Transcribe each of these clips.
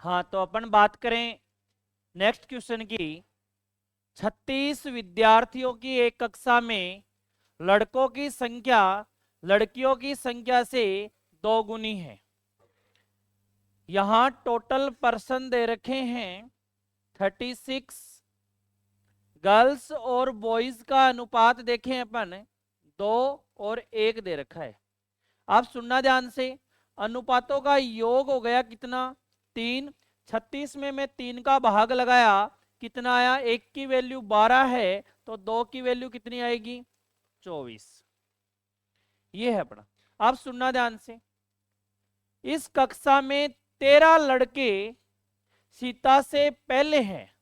हाँ, तो अपन बात करें नेक्स्ट क्वेश्चन की। 36 विद्यार्थियों की एक कक्षा में लड़कों की संख्या लड़कियों की संख्या से 2 गुनी है। यहां टोटल पर्सन दे रखे हैं 36। गर्ल्स और बॉयज का अनुपात देखें अपन 2 और 1 दे रखा है। आप सुनना ध्यान से। अनुपातों का योग हो गया कितना? 3। 36 में मैं 3 का भाग लगाया, कितना आया? 1 की वैल्यू 12 है, तो 2 की वैल्यू कितनी आएगी? 24। ये है अपना। आप सुनना ध्यान से। इस कक्षा में 13 लड़के सीता से पहले हैं।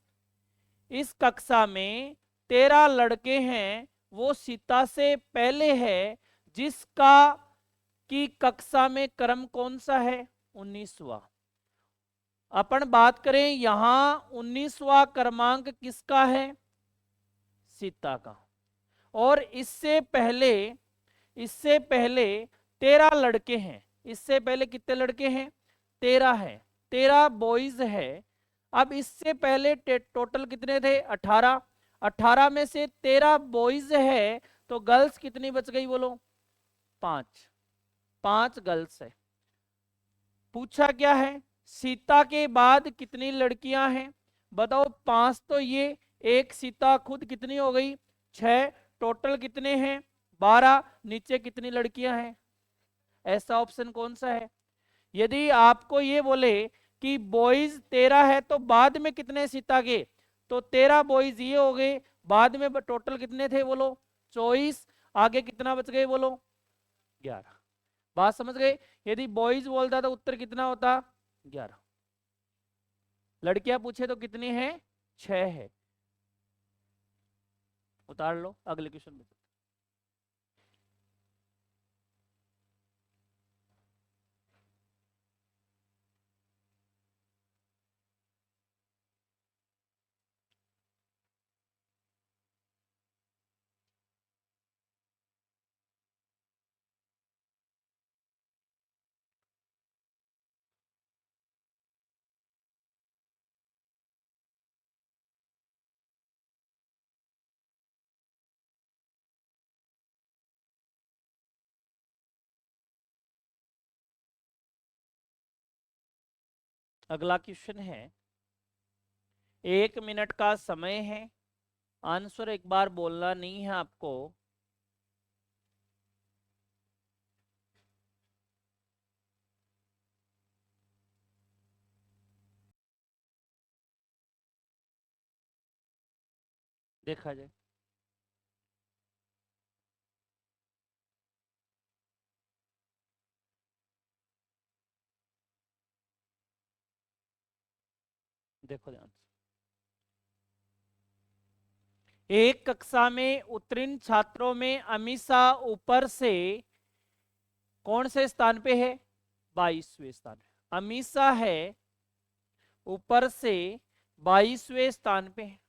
इस कक्षा में 13 लड़के हैं, वो सीता से पहले है, जिसका की कक्षा में क्रम कौन सा है? 19वां। अपन बात करें यहां 19वां क्रमांक किसका है? सीता का। और इससे पहले 13 लड़के हैं। इससे पहले कितने लड़के हैं? 13 है। 13 बॉयज है। अब इससे पहले टोटल कितने थे? 18। 18 में से 13 बॉयज है, तो गर्ल्स कितनी बच गई बोलो? 5। 5 गर्ल्स है। पूछा क्या है? सीता के बाद कितनी लड़कियां हैं? बताओ। 5 तो ये, एक सीता खुद कितनी हो गई? 6। टोटल कितने हैं? 12। नीचे कितनी लड़कियां हैं? ऐसा ऑप्शन कौन सा है? यदि आपको ये बोले कि बॉयज 13 है, तो बाद में कितने सीता के? तो 13 बॉयज ये हो गए। बाद में टोटल कितने थे बोलो? 24। आगे कितना बच गए बोलो? 11। बात समझ गए? यदि बॉयज बोलता तो उत्तर कितना होता? 11। लड़कियां पूछे तो कितनी है? 6 है। उतार लो, अगले क्वेश्चन में। अगला क्वेश्चन है। 1 मिनट का समय है। आंसर एक बार बोलना नहीं है आपको। देखा जाए। देखो ध्यान से। एक कक्षा में उत्तीर्ण छात्रों में अमीषा ऊपर से कौन से स्थान पे है? 22वें स्थान पे अमीषा है। ऊपर से 22वें स्थान पे है।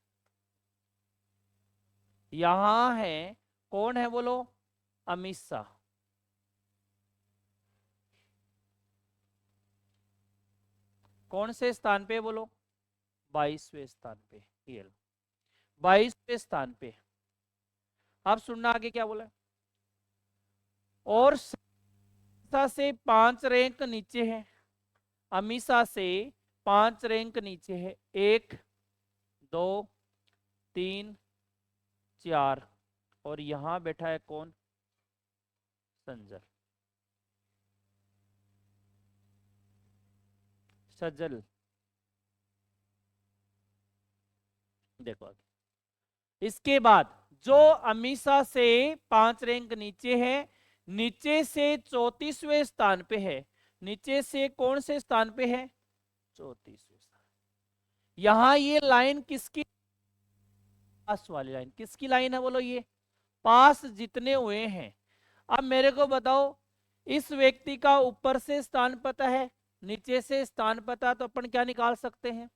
यहां है, कौन है बोलो? अमीषा। कौन से स्थान पे बोलो? 22वें स्थान पे। ये 22वें स्थान पे। अब सुनना आगे क्या बोला। और अमीषा से 5 रैंक नीचे है। अमीषा से 5 रैंक नीचे है। 1, 2, 3, 4। और यहां बैठा है कौन? संजल। सजल। देखो आगे। इसके बाद जो अमीषा से 5 रैंक नीचे है, नीचे से 34वें स्थान पे है। नीचे से कौन से स्थान पे है? 34वें स्थान। यहां ये लाइन किसकी? पास वाली लाइन किसकी लाइन है बोलो? ये पास जितने हुए हैं। अब मेरे को बताओ, इस व्यक्ति का ऊपर से स्थान पता है, नीचे से स्थान पता, तो अपन क्या निकाल सकते हैं?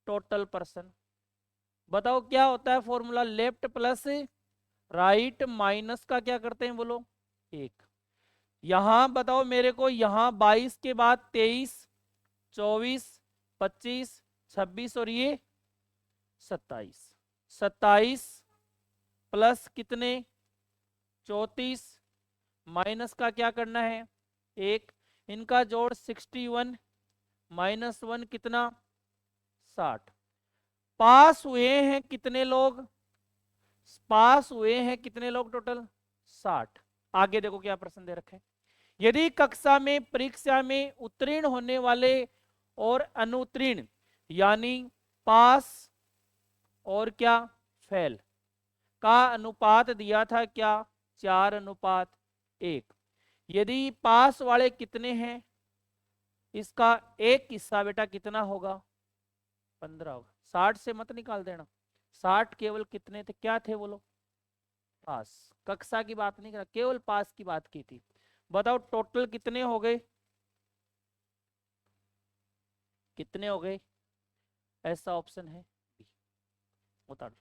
Total person. बताओ क्या होता है formula? Left plus right minus का क्या करते हैं बोलो? 1। यहां बताओ मेरे को, यहां 22 के बाद 23, 24, 25, 26 और ये 27। 27 प्लस कितने 34 माइनस का क्या करना है एक, इनका जोड़ 61 माइनस 1 कितना 60। पास हुए हैं कितने लोग, पास हुए हैं कितने लोग टोटल 60। आगे देखो क्या प्रश्न दे रखे हैं। यदि कक्षा में परीक्षा में उत्तीर्ण होने वाले और अनुत्तीर्ण यानी पास और क्या फेल का अनुपात दिया था क्या 4:1। यदि पास वाले कितने हैं, इसका एक हिस्सा बेटा कितना होगा 15 होगा। 60 से मत निकाल देना, 60 केवल कितने थे क्या थे बोलो पास। कक्षा की बात नहीं कर, केवल पास की बात की थी। बताओ टोटल कितने हो गए, कितने हो गए, ऐसा ऑप्शन है बता दो।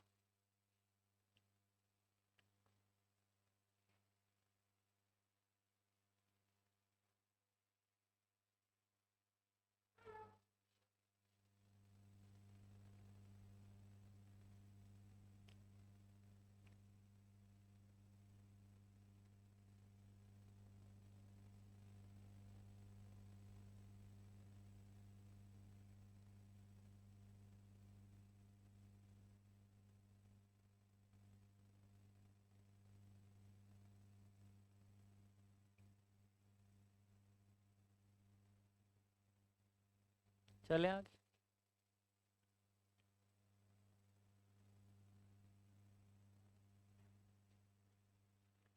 चले आगे।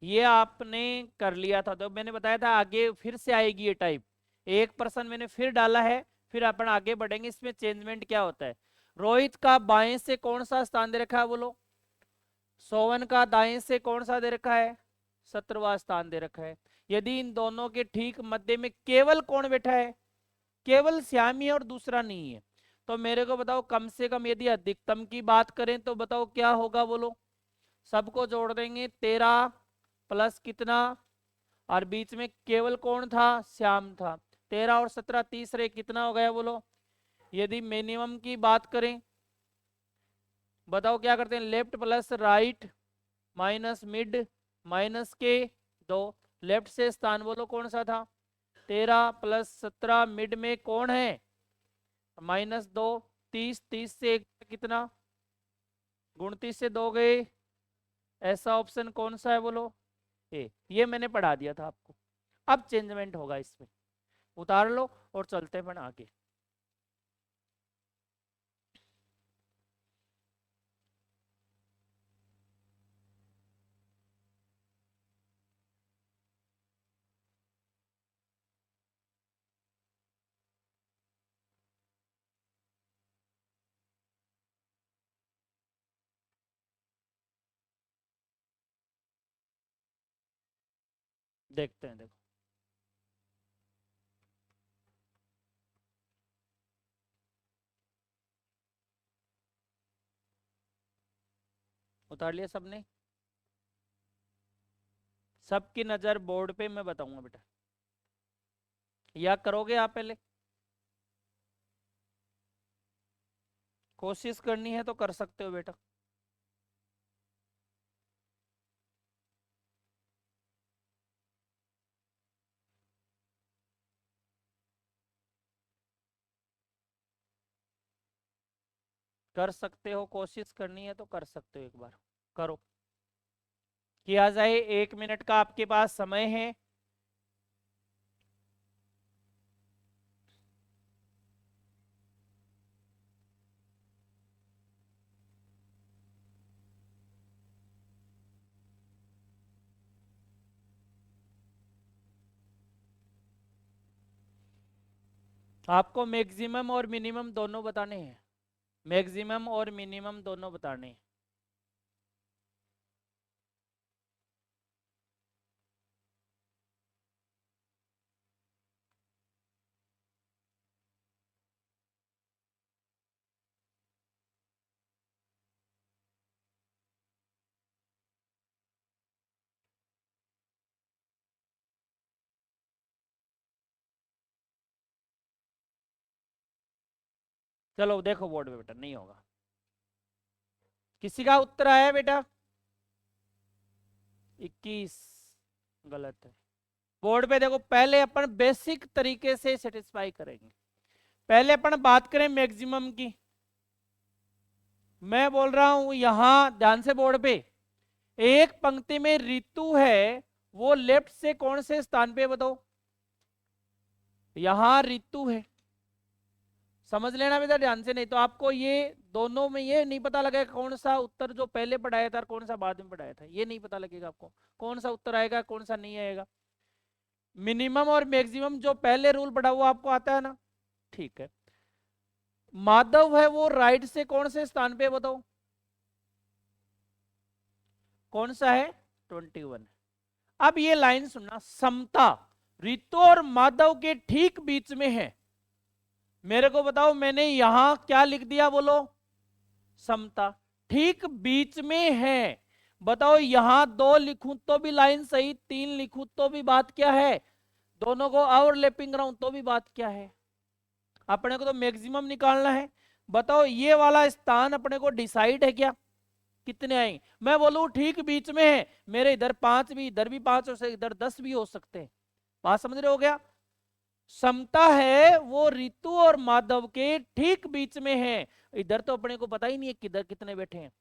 ये आपने कर लिया था तो मैंने बताया था आगे फिर से आएगी ये टाइप। एक पर्सन मैंने फिर डाला है, फिर अपन आगे बढ़ेंगे। इसमें चेंजमेंट क्या होता है। रोहित का बाएं से कौन सा स्थान दे रखा है बोलो, सोवन का दाएं से कौन सा दे रखा है 17वां स्थान दे रखा है। यदि इन दोनों के ठीक मध्य में केवल कौन बैठा है, केवल श्याम ही है और दूसरा नहीं है, तो मेरे को बताओ कम से कम यदि अधिकतम की बात करें तो बताओ क्या होगा बोलो। सबको जोड़ देंगे 13 प्लस कितना, और बीच में केवल कौन था श्याम था। 13 और 17 तीसरे कितना हो गया बोलो। यदि मिनिमम की बात करें बताओ क्या करते हैं, left plus right minus mid minus के 2। लेफ्ट से स्थान बोलो कौन सा था 13 प्लस 17, मिड में कौन है -2। 30, 30 से एक कितना 29 से 2 गए। ऐसा ऑप्शन कौन सा है बोलो ए। ये मैंने पढ़ा दिया था आपको। अब चेंजमेंट होगा इसमें, उतार लो और चलते हैं आगे। देखते हैं देखो। उतार लिया सबने, सबकी नजर बोर्ड पे मैं बताऊंगा बेटा, या करोगे आप पहले, कोशिश करनी है तो कर सकते हो बेटा। कर सकते हो, कोशिश करनी है तो कर सकते हो, एक बार करो, किया जाए। 1 मिनट का आपके पास समय है। आपको मैक्सिमम और मिनिमम दोनों बताने हैं, मैक्सिमम और मिनिमम दोनों बताने हैं। चलो देखो बोर्ड पे बेटा, नहीं होगा। किसी का उत्तर आया बेटा? 21 गलत है। बोर्ड पे देखो, पहले अपन बेसिक तरीके से सेटिस्फाई करेंगे। पहले अपन बात करें मैक्सिमम की। मैं बोल रहा हूं यहां ध्यान से बोर्ड पे, एक पंक्ति में ऋतु है, वो लेफ्ट से कौन से स्थान पे बताओ? यहां ऋतु है, समझ लेना बेटा ध्यान से, नहीं तो आपको ये दोनों में ये नहीं पता लगेगा कौन सा उत्तर जो पहले पढ़ाया था और कौन सा बाद में पढ़ाया था, ये नहीं पता लगेगा आपको कौन सा उत्तर आएगा कौन सा नहीं आएगा। मिनिमम और मैक्सिमम जो पहले रूल पढ़ा वो आपको आता है ना, ठीक है। माधव है वो राइट से कौन से स्थान पे बताओ, कौन सा है? 21। अब ये लाइन सुनना, समता ऋतु और माधव के ठीक बीच में है। मेरे को बताओ, मैंने यहां क्या लिख दिया बोलो? समता, ठीक बीच में है। बताओ यहां 2 लिखूं तो भी लाइन सही, 3 लिखूं तो भी बात क्या है? दोनों को ओवरलैपिंग कराऊं तो भी बात क्या है? अपने को तो मैक्सिमम निकालना है। बताओ ये वाला स्थान अपने को डिसाइड है क्या, कितने आएंगे? मैं बोलूं ठीक बीच में है, मेरे इधर 5 भी, इधर भी 5 हो सकते, इधर 10 भी हो सकते हैं। बात समझ रहे हो गया? समता है वो ऋतु और माधव के ठीक बीच में है। इधर तो अपने को पता ही नहीं है किधर कितने बैठे हैं,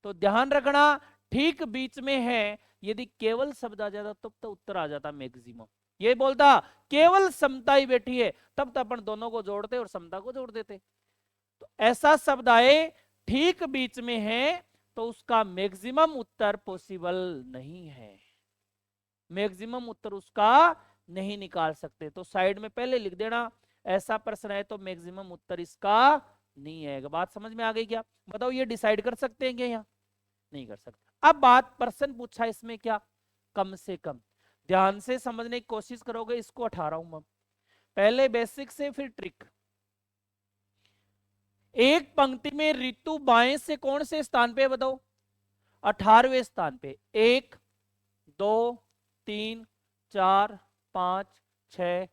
तो ध्यान रखना ठीक बीच में है। यदि केवल शब्द आ जाता तब तो उत्तर आ जाता मैक्सिमम। ये बोलता केवल समता ही बैठी है, तब तो अपन दोनों को जोड़ते और समता को जोड़ देते। तो ऐसा शब्द आए ठीक बीच में है तो उसका मैक्सिमम उत्तर पॉसिबल नहीं है, मैक्सिमम उत्तर उसका नहीं निकाल सकते। तो साइड में पहले लिख देना, ऐसा प्रश्न है तो मैक्सिमम उत्तर इसका नहीं आएगा। बात समझ में आ गई क्या? बताओ ये डिसाइड कर सकते हैं क्या? यहाँ नहीं कर सकते। अब बात प्रश्न पूछा इसमें क्या, कम से कम ध्यान से समझने की कोशिश करोगे, इसको हटा रहा हूं मैं पहले बेसिक से फिर ट्रिक। एक पंक्ति में ऋतु बाएं से कौन से स्थान पे बताओ? 18वें स्थान पे। 1 2 3 4 5 6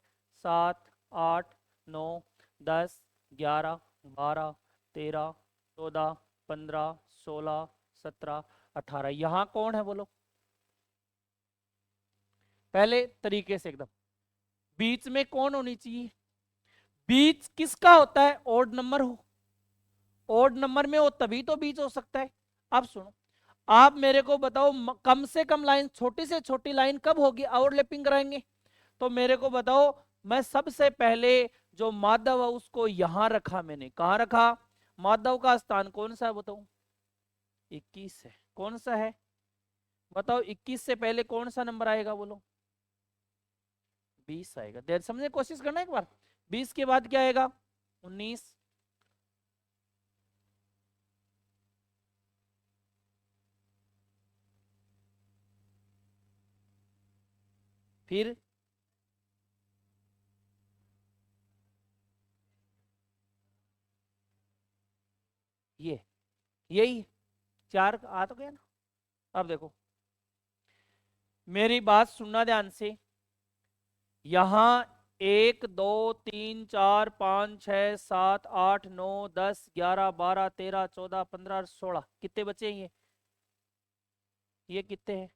7 8 9 10 11 12 13 14 15 16 17 18, यहां कौन है बोलो? पहले तरीके से एकदम, बीच में कौन होनी चाहिए? बीच किसका होता है? ओड नंबर हो, ओड नंबर में हो तभी तो बीच हो सकता है। अब सुनो, आप मेरे को बताओ कम से कम लाइन, छोटी से छोटी लाइन कब होगी? ओवरलैपिंग कराएंगे। तो मेरे को बताओ, मैं सबसे पहले जो माधव है उसको यहां रखा, मैंने कहां रखा? माधव का स्थान कौन सा है बताओ? 21 है। कौन सा है बताओ? 21 से पहले कौन सा नंबर आएगा बोलो? 20 आएगा। देर समझने की कोशिश करना एक बार। 20 के बाद क्या आएगा? 19, फिर ये, यही 4 आ तो गया ना। अब देखो मेरी बात सुनना ध्यान से, यहां 1 2 3 4 5 6 7 8 9 10 11 12 13 14 15 16, कितने बचे हैं ये कितने हैं?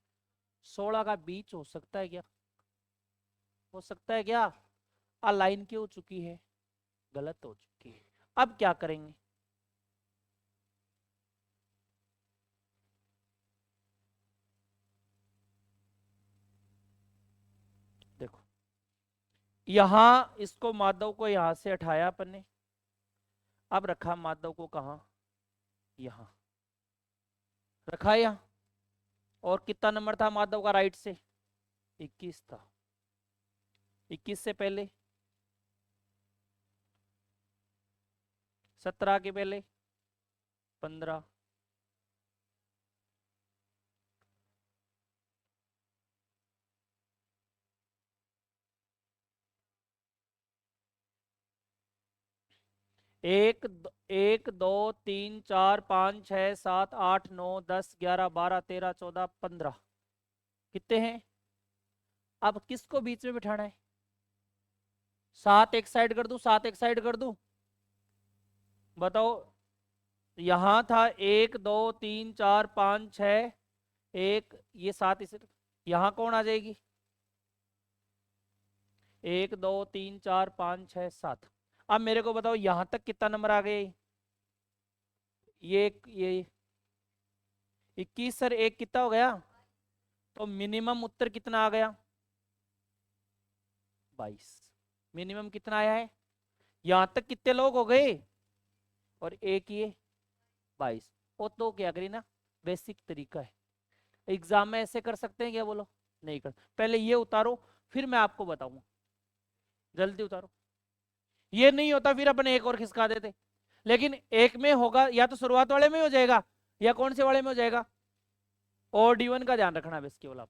16 का बीच हो सकता है क्या? हो सकता है क्या? लाइन क्यों हो चुकी है? गलत हो चुकी है। अब क्या करेंगे? देखो यहां इसको माधव को यहां से हटाया अपन ने, अब रखा माधव को कहां? यहां रखा यहां। और कितना नंबर था माधव का राइट से? 21 था। 21 से पहले 17 के पहले 15, एक दो तीन चार पाँच 6 7 8 9 10 11 12 13 14 15, कितने हैं? अब किसको बीच में बिठाना है? 7 एक साइड कर दूं, 7 एक साइड कर दूं, बताओ, यहां था 1 2 3 4 5 6, एक ये 7, इसे यहां कौन आ जाएगी? 1 2 3 4 5 6 7। अब मेरे को बताओ यहां तक कितना नंबर आ गए? ये 21 सर, एक कितना हो गया? तो मिनिमम उत्तर कितना आ गया? 22। मिनिमम कितना आया है? यहां तक कितने लोग हो गए? और एक ये 22। वो तो क्या करी ना, बेसिक तरीका है। एग्जाम में ऐसे कर सकते हैं क्या, बोलो? नहीं कर। पहले ये उतारो, फिर मैं आपको बताऊंगा। जल्दी उतारो। ये नहीं होता फिर अपन एक और खिसका देते। लेकिन एक में होगा, या तो शुरुआत वाले में हो जाएगा, या कौन से वाले में हो जाएगा? और D1 का ध्यान रखना बस केवल आप।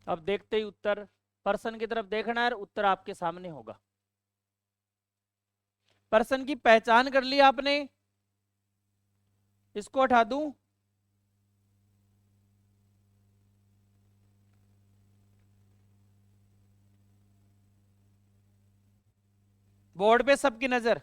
अब देखते ही उत्तर, पर्सन की तरफ देखना है, उत्तर आपके सामने होगा। पर्सन की पहचान कर ली आपने, इसको हटा दूं? बोर्ड पे सबकी नजर।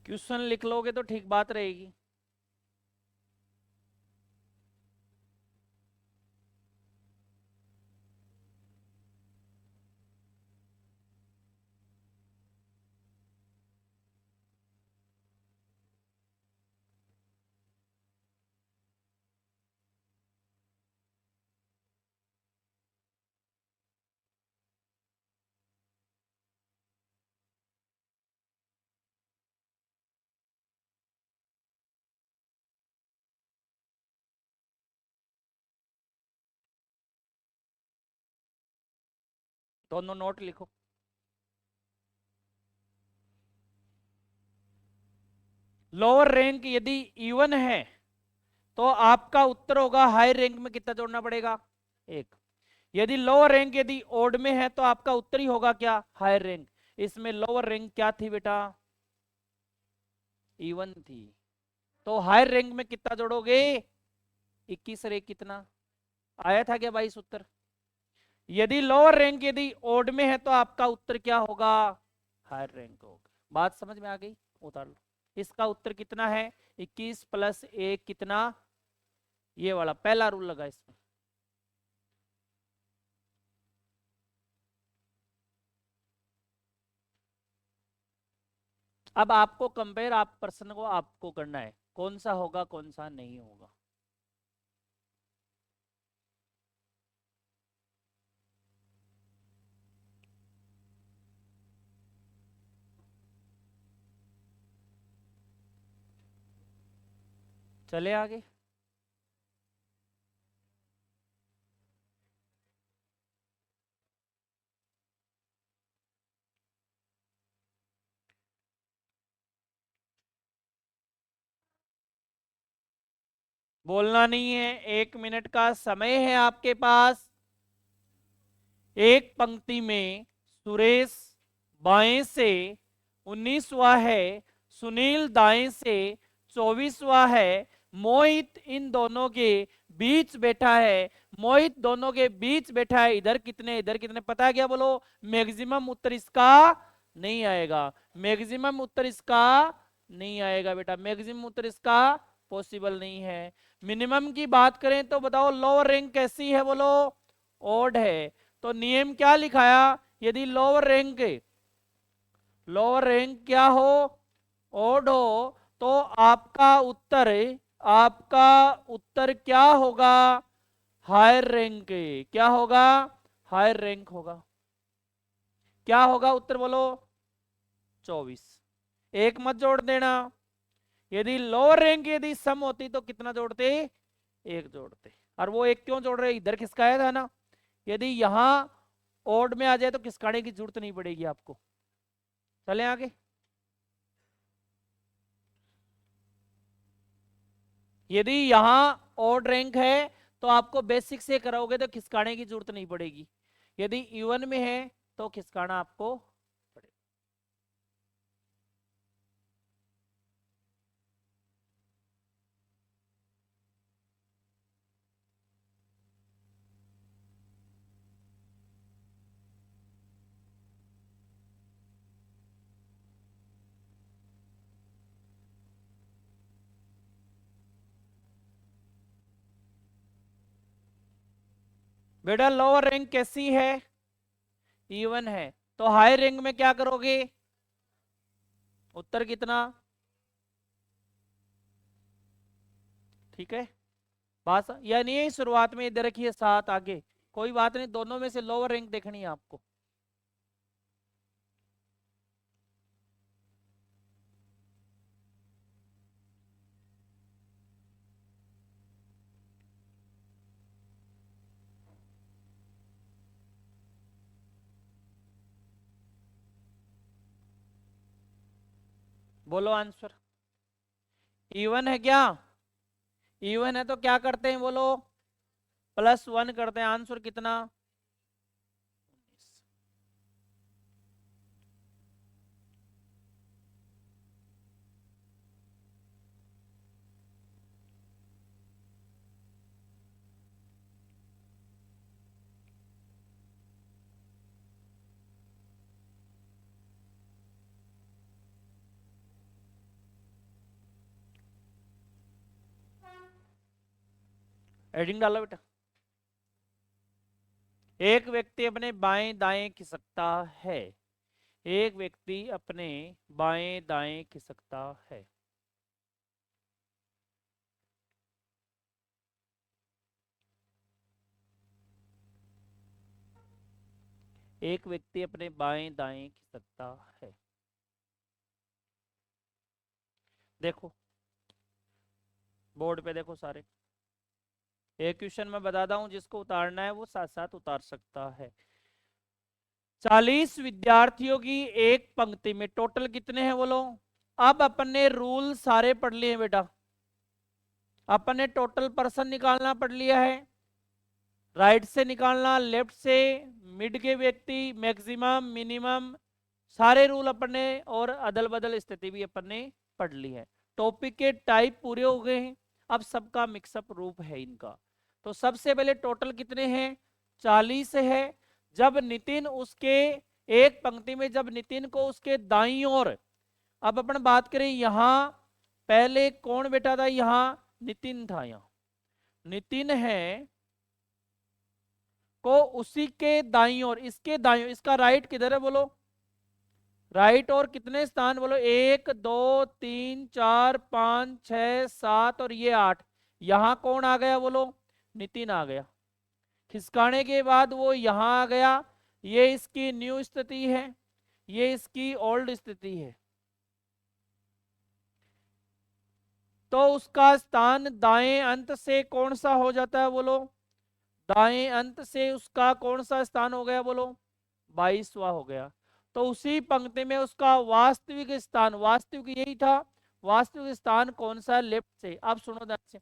क्वेश्चन लिख लोगे तो ठीक बात रहेगी। दोनों नोट लिखो। लोअर रैंक यदि इवन है तो आपका उत्तर होगा हाई रैंक में कितना जोड़ना पड़ेगा? एक। यदि लोअर रैंक यदि ओड में है तो आपका उत्तर ही होगा क्या? Higher rank. इसमें लोअर रैंक क्या थी बेटा? इवन थी। तो हायर रैंक में कितना जोड़ोगे? 21 और एक कितना आया था क्या 22 उत्तर? यदि लोअर रैंक यदि ओड में है तो आपका उत्तर क्या होगा? हायर रैंक होगा। बात समझ में आ गई? उतार लो। इसका उत्तर कितना है? 21 प्लस एक कितना? ये वाला पहला रूल लगा इसमें। अब आपको कंपेयर, आप प्रश्न को आपको करना है, कौन सा होगा कौन सा नहीं होगा। चले आगे। बोलना नहीं है, 1 मिनट का समय है आपके पास। एक पंक्ति में सुरेश बाएं से 19वां है, सुनील दाएं से 24वां है, मोहित इन दोनों के बीच बैठा है। मोहित दोनों के बीच बैठा है, इधर कितने पता है क्या? बोलो। मैक्सिमम उत्तर इसका नहीं आएगा, मैक्सिमम उत्तर इसका नहीं आएगा बेटा, मैक्सिमम उत्तर इसका पॉसिबल नहीं है। मिनिमम की बात करें तो बताओ लोअर रैंक कैसी है? बोलो ओड है। तो नियम क्या लिखाया? यदि लोअर रैंक क्या हो? ओड हो, तो आपका उत्तर क्या होगा? Higher rank. क्या होगा? हायर रैंक होगा। क्या होगा उत्तर? बोलो 24। एक मत जोड़ देना। यदि लोअर रैंक यदि सम होती तो कितना जोड़ते? एक जोड़ते। और वो एक क्यों जोड़ रहे? इधर खिसकाया था ना। यदि यहां ओड में आ जाए तो खिसकाने की जरूरत नहीं पड़ेगी आपको। चले आगे। यदि यहां ओड रैंक है तो आपको बेसिक से कराओगे तो खिसकाने की जरूरत नहीं पड़ेगी। यदि इवन में है तो खिसकाना आपको पड़ेगा। बेटा लोअर रैंक कैसी है? इवन है। तो हाई रैंक में क्या करोगे? उत्तर कितना? ठीक है, बात यानी ये शुरुआत में इधर रखिए 7 आगे, कोई बात नहीं, दोनों में से लोअर रैंक देखनी है आपको। बोलो आंसर। इवन है क्या? इवन है तो क्या करते हैं? बोलो +1 करते हैं। आंसर कितना? 19। एडिंग डालो बेटा। एक व्यक्ति अपने बाएं दाएं खिसकता है। एक व्यक्ति अपने बाएं दाएं खिसकता है। एक व्यक्ति अपने बाएं दाएं खिसकता है। देखो बोर्ड पे देखो सारे। एक क्वेश्चन मैं बताता हूं, जिसको उतारना है वो साथ साथ उतार सकता है। 40 विद्यार्थियों की एक पंक्ति में टोटल कितने हैं बोलो। अब अपन ने रूल सारे पढ़ लिए हैं बेटा। अपन ने टोटल पर्सन निकालना पढ़ लिया है, राइट से निकालना, लेफ्ट से, मिड के व्यक्ति, मैक्सिमम मिनिमम, सारे रूल अपन ने, और अदल बदल स्थिति भी अपन ने पढ़ ली है। टॉपिक के टाइप पूरे हो गए हैं। अब सबका मिक्सअप रूप है इनका। तो सबसे पहले टोटल कितने हैं? 40 है। जब नितिन उसके एक पंक्ति में, जब नितिन को उसके दाईं ओर, अब अपन बात करें यहां पहले कौन बैठा था? यहां नितिन था। यहां नितिन है को उसी के दाईं ओर, इसके दाईं ओर, इसका राइट किधर है बोलो? राइट और कितने स्थान बोलो? 1 2 3 4 5 6 7 और ये 8। यहां कौन आ गया बोलो? नितिन आ गया। खिसकाने के बाद वो यहां आ गया। ये इसकी न्यू स्थिति है, ये इसकी ओल्ड स्थिति है। तो उसका स्थान दाएं अंत से कौन सा हो जाता है बोलो? दाएं अंत से उसका कौन सा स्थान हो गया बोलो? 22वां हो गया। तो उसी पंक्ति में उसका वास्तविक स्थान, वास्तविक यही था, वास्तविक स्थान कौन सा? लेफ्ट से। अब सुनो ध्यान से।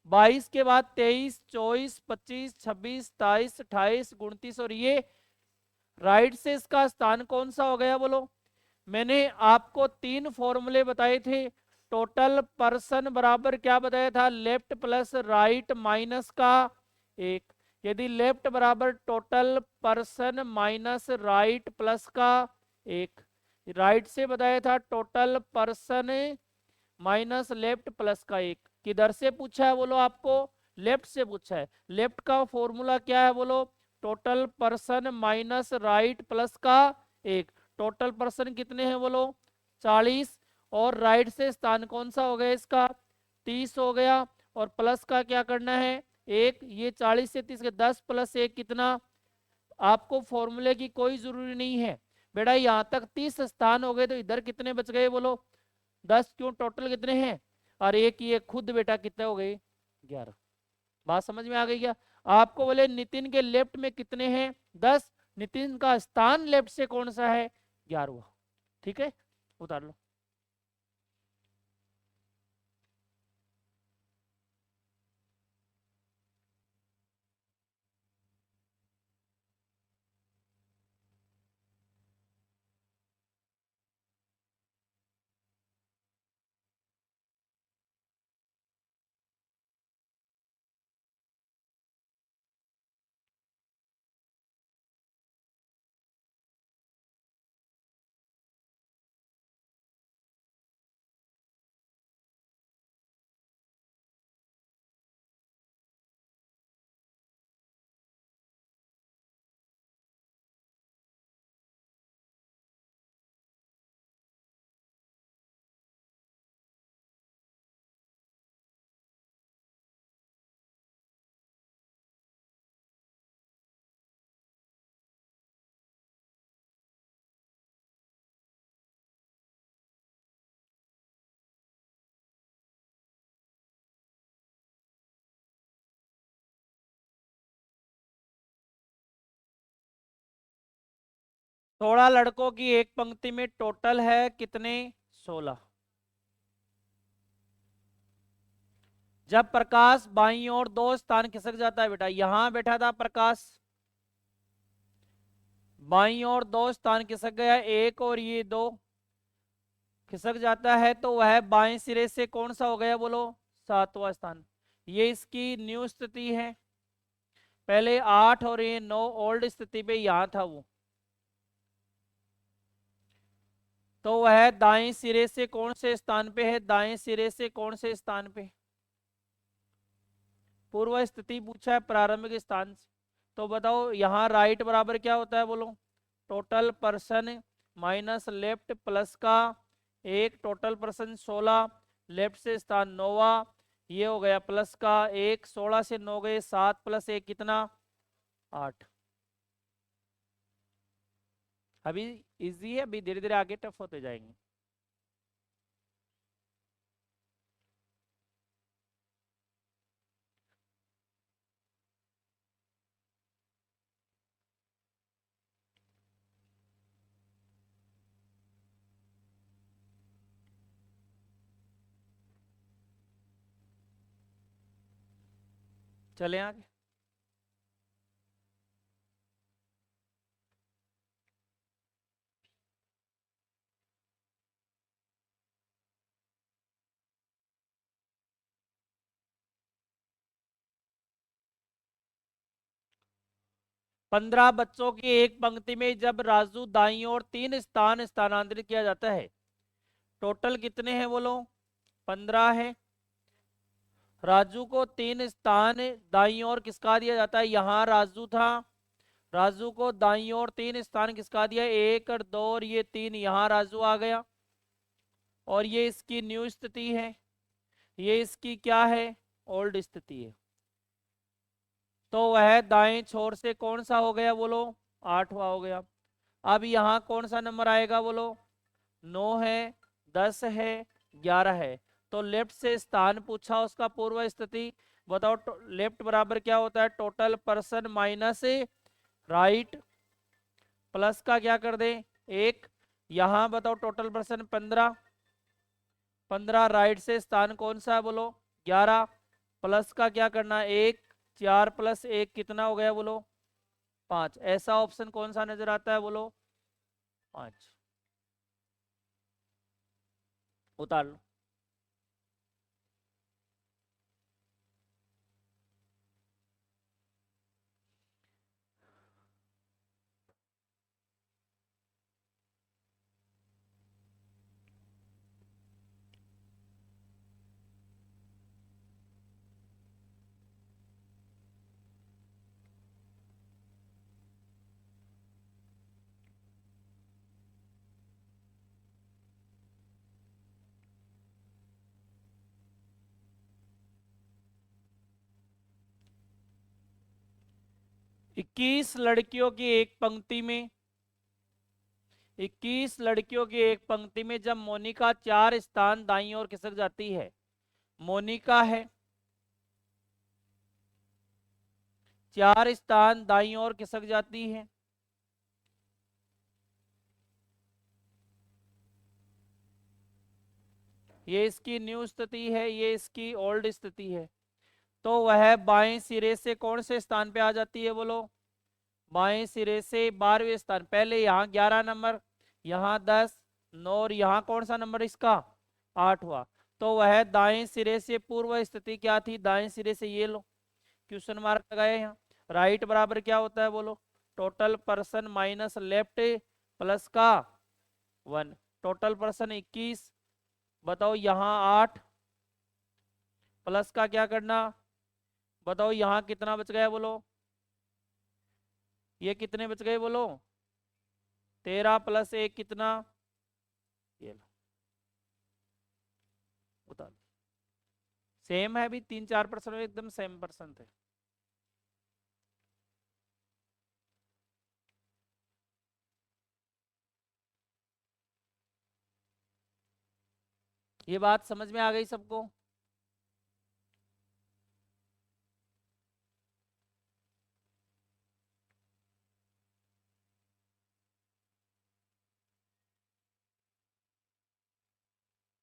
22 के बाद 23 24 25 26 27 28 29 और ये राइट से इसका स्थान कौन सा हो गया बोलो? मैंने आपको 3 फॉर्मूले बताए थे। टोटल पर्सन बराबर क्या बताया था? लेफ्ट प्लस राइट माइनस का 1। यदि लेफ्ट बराबर total person minus right plus का 1। राइट से बताया था total person minus left plus का 1। किधर से पूछा है बोलो आपको? लेफ्ट से पूछा है। लेफ्ट का फॉर्मूला क्या है बोलो? Total person minus right plus का 1। टोटल पर्सन कितने हैं बोलो? 40। और राइट से स्थान कौन सा हो गया इसका? 30 हो गया। और प्लस का क्या करना है? 1। ये 40 से 30 के 10 प्लस 1 कितना? आपको फॉर्मूले की कोई जरूरी नहीं है बेटा। यहाँ तक 30 स्थान हो गए तो इधर कितने बच गए बोलो? 10। क्यों? टोटल कितने हैं? और एक ये खुद बेटा कितने हो गए? 11। बात समझ में आ गई क्या? आपको बोले नितिन के लेफ्ट में कितने हैं? 10। नितिन का स्थान लेफ्ट से कौन सा है? 11। ठीक है, उतार लो। थोड़ा लड़कों की एक पंक्ति में टोटल है कितने? 16। जब प्रकाश बाईं ओर 2 स्थान खिसक जाता है बेटा, यहां बैठा था प्रकाश, बाईं ओर 2 स्थान खिसक गया, 1 और ये 2 खिसक जाता है, तो वह बाएं सिरे से कौन सा हो गया बोलो? 7वां स्थान। ये इसकी न्यू स्थिति है। पहले 8 और ये 9 ओल्ड स्थिति पे यहां था वो, तो वह दाएं सिरे से कौन से स्थान पे है? दाएं सिरे से कौन से स्थान पे? पूर्व स्थिति पूछा है, प्रारंभिक स्थान से। तो बताओ यहाँ राइट बराबर क्या होता है बोलो? Total person minus left plus का 1। टोटल पर्सन 16, लेफ्ट से स्थान 9, ये हो गया प्लस का 1। 16 से 9 गए 7 प्लस 1 कितना? 8। अभी इजी है, अभी धीरे धीरे आगे टफ होते जाएंगे। चले आगे। 15 बच्चों की एक पंक्ति में जब राजू दाईं ओर 3 स्थान स्थानांतरित किया जाता है, टोटल कितने हैं बोलो? 15 है। राजू को 3 स्थान दाईं ओर किसका दिया जाता है? यहाँ राजू था, राजू को दाईं ओर 3 स्थान किसका दिया? 1 और 2 और ये 3, यहाँ राजू आ गया। और ये इसकी न्यू स्थिति है, ये इसकी क्या है? ओल्ड स्थिति है। तो वह दाएं छोर से कौन सा हो गया बोलो? 8वां हो गया। अब यहाँ कौन सा नंबर आएगा बोलो? 9 है, 10 है, 11 है। तो लेफ्ट से स्थान पूछा, उसका पूर्व स्थिति बताओ। लेफ्ट बराबर क्या होता है? Total person minus right plus का क्या कर दे? 1। यहाँ बताओ टोटल पर्सन 15, 15 राइट से स्थान कौन सा है बोलो? 11 प्लस का क्या करना? 1। 4 प्लस 1 कितना हो गया बोलो? 5। ऐसा ऑप्शन कौन सा नजर आता है, बोलो? 5। उतार लो। इक्कीस लड़कियों की एक पंक्ति में 21 लड़कियों की एक पंक्ति में जब मोनिका 4 स्थान दाईं ओर खिसक जाती है, मोनिका है 4 स्थान दाईं ओर खिसक जाती है, ये इसकी न्यू स्थिति है, ये इसकी ओल्ड स्थिति है। तो वह बाएं सिरे से कौन से स्थान पे आ जाती है, बोलो? बाएं सिरे से 12वें स्थान। पहले यहाँ 11 नंबर, यहाँ 10, 9 और यहाँ कौन सा नंबर इसका? 8वां। तो वह दाएं सिरे से पूर्व स्थिति क्या थी? दाएं सिरे से, ये लो क्वेश्चन मार्क लगाए यहाँ। राइट बराबर क्या होता है, बोलो? Total person minus left plus का 1। टोटल पर्सन 21, बताओ यहाँ 8 प्लस का क्या करना, बताओ यहाँ कितना बच गया, बोलो? ये कितने बच गए, बोलो? 13 प्लस 1 कितना? ये लो, बता दो। सेम है, अभी 3-4% एकदम सेम पर्सन थे। ये बात समझ में आ गई सबको?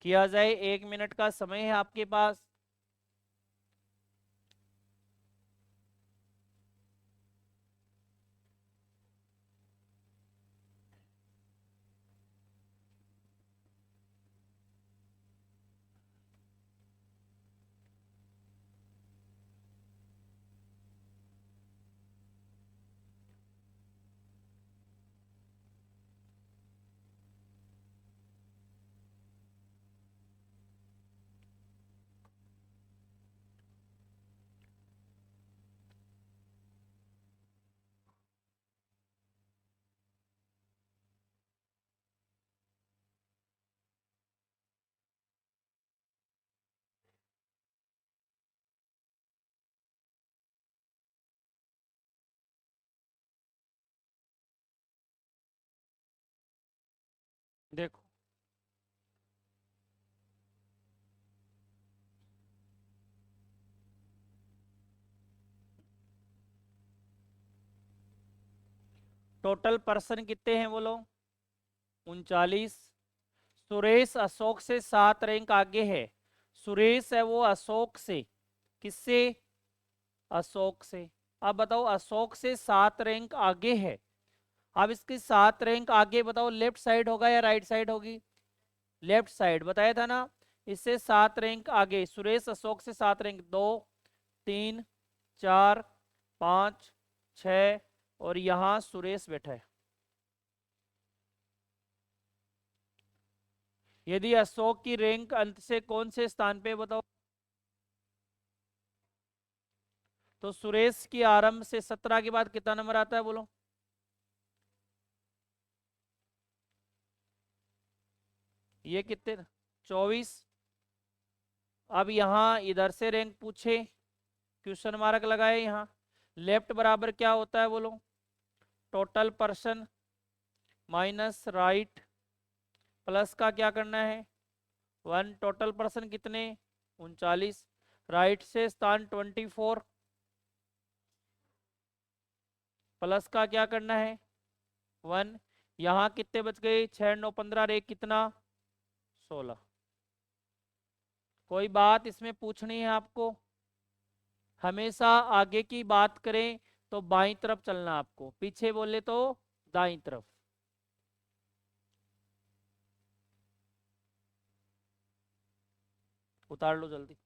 किया जाए, 1 मिनट का समय है आपके पास। देखो, टोटल पर्सन कितने हैं, बोलो? 39। सुरेश अशोक से 7 रैंक आगे है। सुरेश है वो अशोक से, किससे? अशोक से। अब बताओ, अशोक से 7 रैंक आगे है। अब इसकी 7 रैंक आगे, बताओ लेफ्ट साइड होगा या राइट साइड होगी? लेफ्ट साइड, बताया था ना। इससे 7 रैंक आगे सुरेश अशोक से 7 रैंक, 2, 3, 4, 5, 6 और यहाँ सुरेश बैठा है। यदि अशोक की रैंक अंत से कौन से स्थान पे, बताओ? तो सुरेश की आरंभ से 17 के बाद कितना नंबर आता है, बोलो? ये कितने? 24। अब यहाँ इधर से रैंक पूछे, क्वेश्चन मार्क लगाए यहाँ। लेफ्ट बराबर क्या होता है, बोलो? Total person minus right plus का क्या करना है? 1। टोटल पर्सन कितने? 39। राइट से स्थान 24 प्लस का क्या करना है? 1। यहाँ कितने बच गए? 6, 9, 15 और 1 कितना? 16। कोई बात इसमें पूछनी है आपको? हमेशा आगे की बात करें तो बाईं तरफ चलना आपको, पीछे बोले तो दाईं तरफ। उतार लो जल्दी।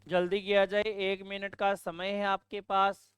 जल्दी किया जाए, 1 मिनट का समय है आपके पास।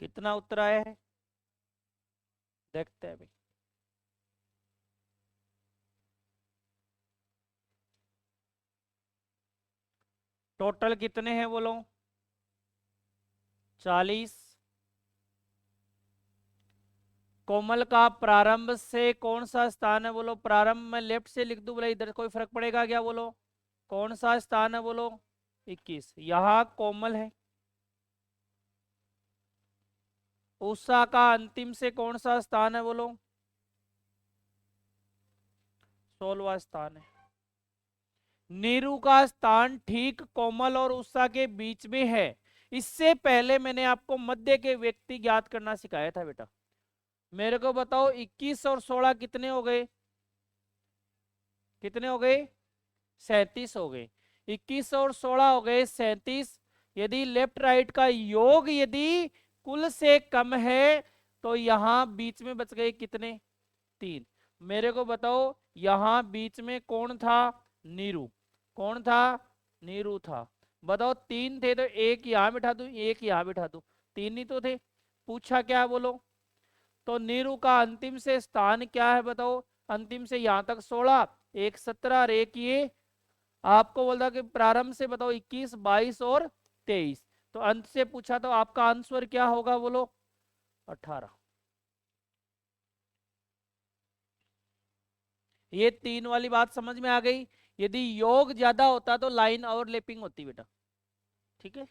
कितना उत्तर आया है देखते हैं अभी। टोटल कितने हैं बोलो? 40। कोमल का प्रारंभ से कौन सा स्थान है बोलो? प्रारंभ में लेफ्ट से लिख दूं बोले, इधर कोई फर्क पड़ेगा क्या बोलो? कौन सा स्थान है बोलो? 21। यहाँ कोमल है। उषा का अंतिम से कौन सा स्थान है बोलो? 16वां स्थान है। नीरू का स्थान ठीक कोमल और उषा के बीच में है। इससे पहले मैंने आपको मध्य के व्यक्ति ज्ञात करना सिखाया था बेटा। मेरे को बताओ 21 और 16 कितने हो गए? कितने हो गए? 37 हो गए। 21 और 16 हो गए 37। यदि लेफ्ट राइट का योग यदि कुल से कम है तो यहां बीच में बच गए कितने? 3। मेरे को बताओ यहां बीच में कौन था? नीरू। कौन था? नीरू था। बताओ 3 थे तो एक यहां बिठा दूं, एक यहां बिठा दूं। 3 ही तो थे। पूछा क्या है बोलो? तो नीरू का अंतिम से स्थान क्या है बताओ? अंतिम से यहां तक 16, एक 17 और एक ये। आपको बोलता कि प्रारंभ से बताओ 21, 22 और 23। तो अंत से पूछा तो आपका आंसर क्या होगा बोलो? 18। ये 3 वाली बात समझ में आ गई। यदि योग ज्यादा होता तो लाइन ओवरलैपिंग होती बेटा। ठीक है।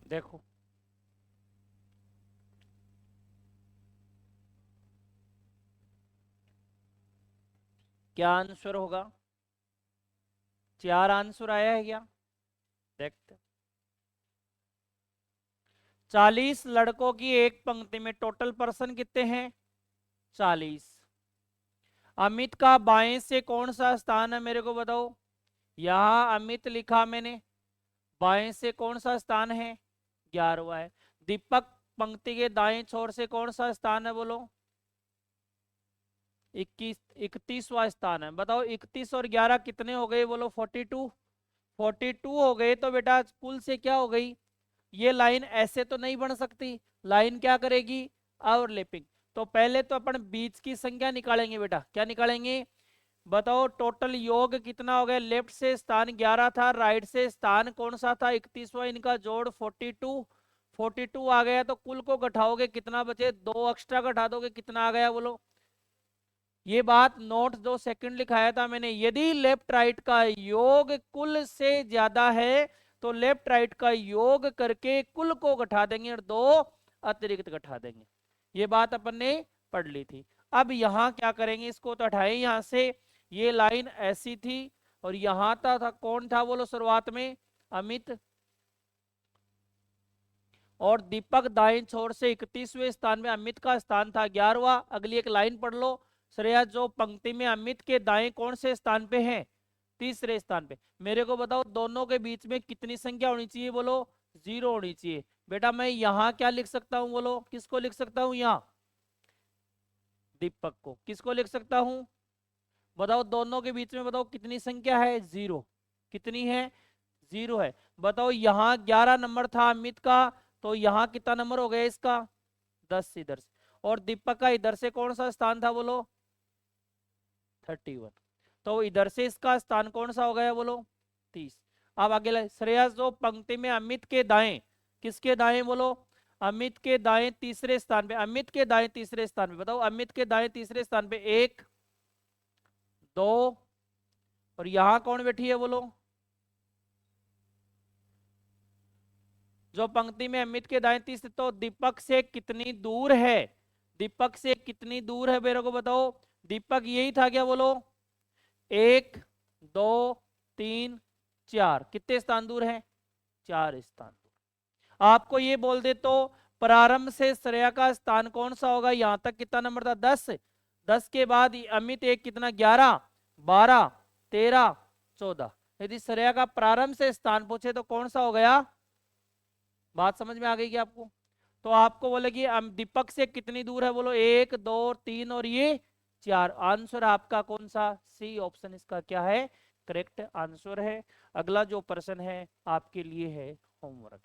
देखो क्या आंसर होगा, 4 आंसर आया है क्या, देखते। 40 लड़कों की एक पंक्ति में टोटल पर्सन कितने हैं, 40। अमित का बाएं से कौन सा स्थान है मेरे को बताओ, यहां अमित लिखा मैंने, बाएं से कौन सा स्थान है, 11वां है। दीपक पंक्ति के दाएं छोर से कौन सा स्थान है बोलो, 31वां स्थान है। बताओ 31 और 11 कितने हो गए बोलो, 42। 42 हो गए तो बेटा पुल से क्या हो गई, ये लाइन ऐसे तो नहीं बन सकती, लाइन क्या करेगी, ओवरलैपिंग। तो पहले तो अपन बीच की संख्या निकालेंगे बेटा, क्या निकालेंगे, बताओ टोटल योग कितना हो गया, लेफ्ट से स्थान 11 था, राइट से स्थान कौन सा था 31वां, इनका जोड़ 42। 42 आ गया तो कुल को घटाओगे कितना बचे, 2 एक्स्ट्रा घटा दोगे कितना आ गया बोलो। ये बात नोट दो, सेकंड लिखाया था मैंने, यदि लेफ्ट राइट का योग कुल से ज्यादा है तो लेफ्ट राइट का योग करके कुल को घटा देंगे और 2 अतिरिक्त घटा देंगे। ये बात अपन ने पढ़ ली थी। अब यहां क्या करेंगे, इसको तो हटाएं यहां से, ये लाइन ऐसी थी और यहां था कौन था बोलो शुरुआत में, अमित, और दीपक दाएं छोर से 31वें स्थान में, अमित का स्थान था 11वां। अगली एक लाइन पढ़ लो, श्रेया जो पंक्ति में अमित के दाएं कौन से स्थान पे है, तीसरे स्थान पे। मेरे को बताओ दोनों के बीच में कितनी संख्या होनी चाहिए बोलो, 0 होनी चाहिए। बेटा मैं यहां क्या लिख सकता हूं बोलो, किसको लिख सकता हूं, यहां दीपक को, किसको लिख सकता हूं, बताओ दोनों के बीच में बताओ कितनी संख्या है, 0। कितनी है, 0 है। बताओ यहाँ 11 नंबर था अमित का, तो यहाँ कितना नंबर हो गया इसका, 10 इधर से, और दीपक का इधर से कौन सा स्थान था बोलो, 31। तो इधर से इसका स्थान कौन सा हो गया बोलो, 30। अब आगे श्रेयस जो पंक्ति में अमित के दाएं, किसके दाएं बोलो, अमित के दाएं तीसरे स्थान पे, अमित के दाएं तीसरे स्थान पे, बताओ अमित के दाएं तीसरे स्थान पे 1 2, और यहां कौन बैठी है बोलो, जो पंक्ति में अमित के दाएं तीसरे, तो दीपक से कितनी दूर है, दीपक से कितनी दूर है मेरे को बताओ, दीपक यही था क्या बोलो, 1 2 3 4, कितने स्थान दूर है, 4 स्थान दूर। आपको ये बोल दे तो प्रारंभ से श्रेया का स्थान कौन सा होगा, यहां तक कितना नंबर था, 10। 10 के बाद अमित एक कितना, 11 12 13 14। यदि श्रेया का प्रारंभ से स्थान पूछे तो कौन सा हो गया, बात समझ में आ गई क्या आपको। तो आपको बोले कि दीपक से कितनी दूर है बोलो, 1 2 3 और ये 4। आंसर आपका कौन सा, सी ऑप्शन इसका क्या है, करेक्ट आंसर है। अगला जो प्रश्न है आपके लिए है होमवर्क।